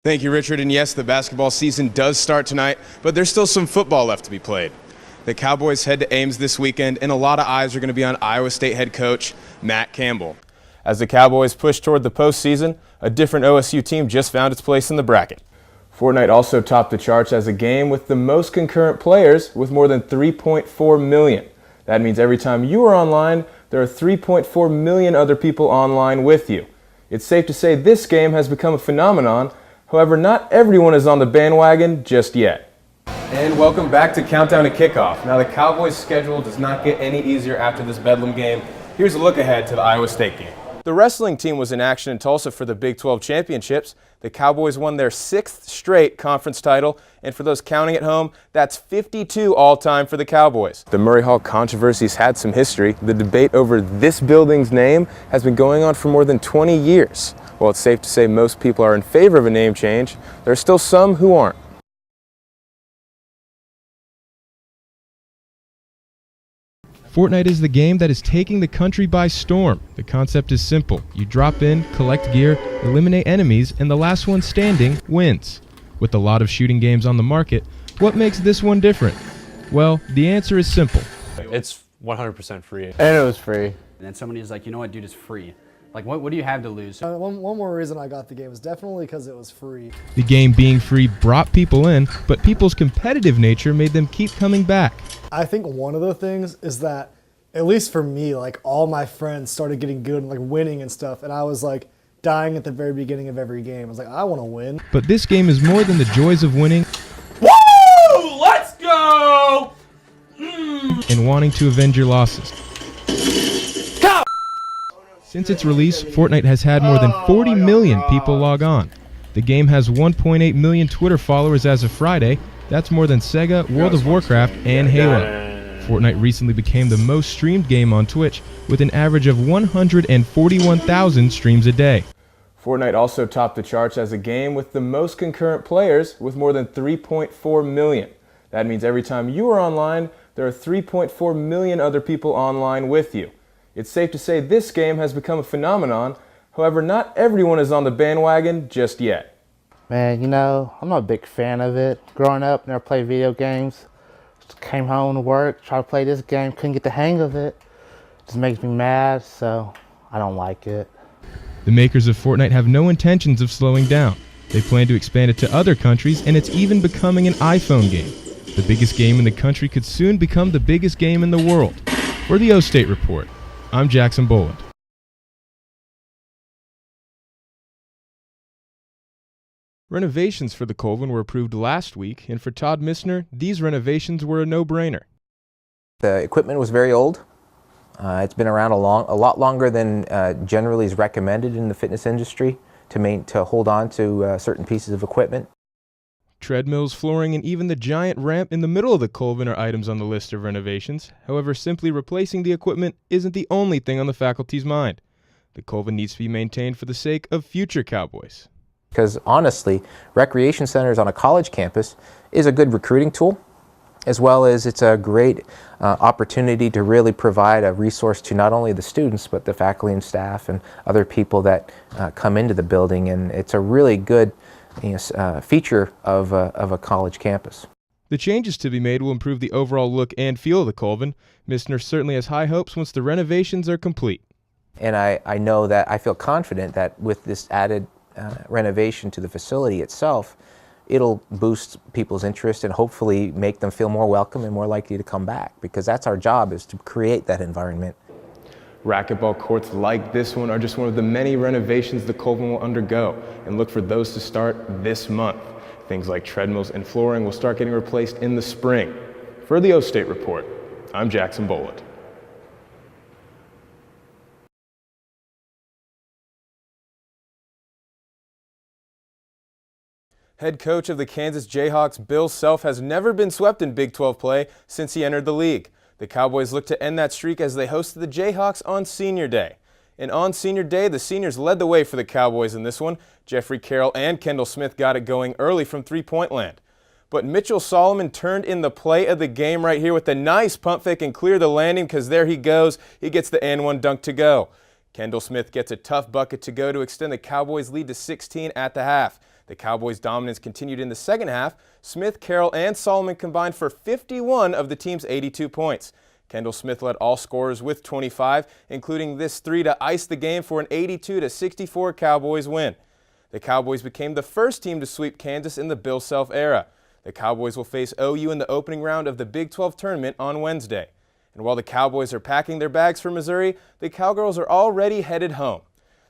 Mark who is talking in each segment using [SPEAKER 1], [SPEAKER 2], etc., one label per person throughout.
[SPEAKER 1] Thank you, Richard. And yes, the basketball season does start tonight, but there's still some football left to be played. The Cowboys head to Ames this weekend, and a lot of eyes are going to be on Iowa State head coach Matt Campbell. As the Cowboys push toward the postseason, a different OSU team just found its place in the bracket. Fortnite also topped the charts as a game with the most concurrent players, with more than 3.4 million. That means every time you are online, there are 3.4 million other people online with you. It's safe to say this game has become a phenomenon. However, not everyone is on the bandwagon just yet. And welcome back to Countdown to Kickoff. Now, the Cowboys' schedule does not get any easier after this Bedlam game. Here's a look ahead to the Iowa State game. The wrestling team was in action in Tulsa for the Big 12 championships. The Cowboys won their 6th straight conference title, and for those counting at home, that's 52 all-time for the Cowboys. The Murray Hall controversy's had some history. The debate over this building's name has been going on for more than 20 years. While it's safe to say most people are in favor of a name change, there are still some who aren't.
[SPEAKER 2] Fortnite is the game that is taking the country by storm. The concept is simple. You drop in, collect gear, eliminate enemies, and the last one standing wins. With a lot of shooting games on the market, what makes this one different? Well, the answer is simple.
[SPEAKER 3] It's 100% free.
[SPEAKER 4] And it was free.
[SPEAKER 5] And then somebody was like, you know what, dude, it's free. Like, what do you have to lose?
[SPEAKER 6] One more reason I got the game is definitely because it was free.
[SPEAKER 2] The game being free brought people in, but people's competitive nature made them keep coming back.
[SPEAKER 6] I think one of the things is that, at least for me, like all my friends started getting good and like winning and stuff, and I was like dying at the very beginning of every game. I was like, I want to win.
[SPEAKER 2] But this game is more than the joys of winning.
[SPEAKER 3] Woo! Let's go!
[SPEAKER 2] And wanting to avenge your losses. Since its release, Fortnite has had more than 40 million people log on. The game has 1.8 million Twitter followers as of Friday. That's more than Sega, World of Warcraft, and Halo. Fortnite recently became the most streamed game on Twitch, with an average of 141,000 streams a day.
[SPEAKER 1] Fortnite also topped the charts as a game with the most concurrent players, with more than 3.4 million. That means every time you are online, there are 3.4 million other people online with you. It's safe to say this game has become a phenomenon. However, not everyone is on the bandwagon just yet.
[SPEAKER 4] Man, you know, I'm not a big fan of it. Growing up, never played video games. Just came home to work, tried to play this game, couldn't get the hang of it. Just makes me mad, so I don't like it.
[SPEAKER 2] The makers of Fortnite have no intentions of slowing down. They plan to expand it to other countries, and it's even becoming an iPhone game. The biggest game in the country could soon become the biggest game in the world. For the O State Report, I'm Jackson Boland. Renovations for the Colvin were approved last week, and for Todd Missner, these renovations were a no-brainer.
[SPEAKER 7] The equipment was very old. It's been around a lot longer than generally is recommended in the fitness industry to hold on to certain pieces of equipment.
[SPEAKER 2] Treadmills, flooring, and even the giant ramp in the middle of the Colvin are items on the list of renovations. However, simply replacing the equipment isn't the only thing on the faculty's mind. The Colvin needs to be maintained for the sake of future Cowboys.
[SPEAKER 7] Because honestly, recreation centers on a college campus is a good recruiting tool, as well as it's a great opportunity to really provide a resource to not only the students, but the faculty and staff and other people that come into the building. And it's a really good feature of a college campus.
[SPEAKER 2] The changes to be made will improve the overall look and feel of the Colvin. Missner certainly has high hopes once the renovations are complete.
[SPEAKER 7] And I know that I feel confident that with this added renovation to the facility itself, it'll boost people's interest and hopefully make them feel more welcome and more likely to come back, because that's our job, is to create that environment.
[SPEAKER 1] Racquetball courts like this one are just one of the many renovations the Colvin will undergo, and look for those to start this month. Things like treadmills and flooring will start getting replaced in the spring. For the O State Report, I'm Jackson Boland. Head coach of the Kansas Jayhawks, Bill Self, has never been swept in Big 12 play since he entered the league. The Cowboys look to end that streak as they hosted the Jayhawks on Senior Day. And on Senior Day, the seniors led the way for the Cowboys in this one. Jeffrey Carroll and Kendall Smith got it going early from three-point land. But Mitchell Solomon turned in the play of the game right here with a nice pump fake and clear the landing, because there he goes. He gets the and one dunk to go. Kendall Smith gets a tough bucket to go to extend the Cowboys' lead to 16 at the half. The Cowboys' dominance continued in the second half. Smith, Carroll, and Solomon combined for 51 of the team's 82 points. Kendall Smith led all scorers with 25, including this three to ice the game for an 82-64 Cowboys win. The Cowboys became the first team to sweep Kansas in the Bill Self era. The Cowboys will face OU in the opening round of the Big 12 tournament on Wednesday. And while the Cowboys are packing their bags for Missouri, the Cowgirls are already headed home.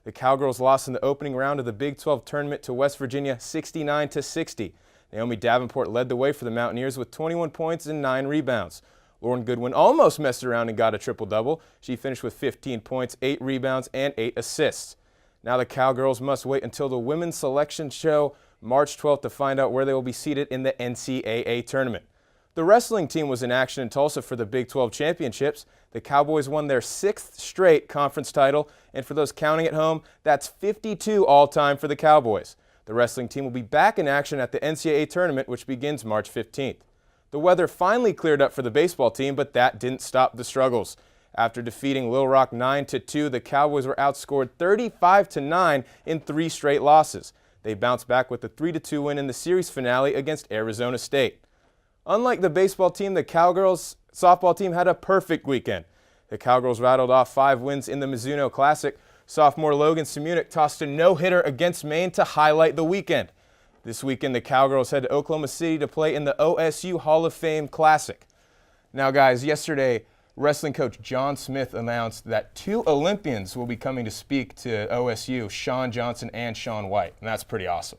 [SPEAKER 1] The Cowgirls lost in the opening round of the Big 12 tournament to West Virginia 69-60. Naomi Davenport led the way for the Mountaineers with 21 points and 9 rebounds. Lauren Goodwin almost messed around and got a triple-double. She finished with 15 points, 8 rebounds, and 8 assists. Now the Cowgirls must wait until the women's selection show March 12th to find out where they will be seated in the NCAA tournament. The wrestling team was in action in Tulsa for the Big 12 championships. The Cowboys won their 6th straight conference title, and for those counting at home, that's 52 all-time for the Cowboys. The wrestling team will be back in action at the NCAA tournament, which begins March 15th. The weather finally cleared up for the baseball team, but that didn't stop the struggles. After defeating Little Rock 9-2, the Cowboys were outscored 35-9 in 3 straight losses. They bounced back with a 3-2 win in the series finale against Arizona State. Unlike the baseball team, the Cowgirls softball team had a perfect weekend. The Cowgirls rattled off 5 wins in the Mizuno Classic. Sophomore Logan Simunic tossed a no-hitter against Maine to highlight the weekend. This weekend, the Cowgirls head to Oklahoma City to play in the OSU Hall of Fame Classic. Now, guys, yesterday, wrestling coach John Smith announced that 2 Olympians will be coming to speak to OSU, Shawn Johnson and Shaun White, and that's pretty awesome.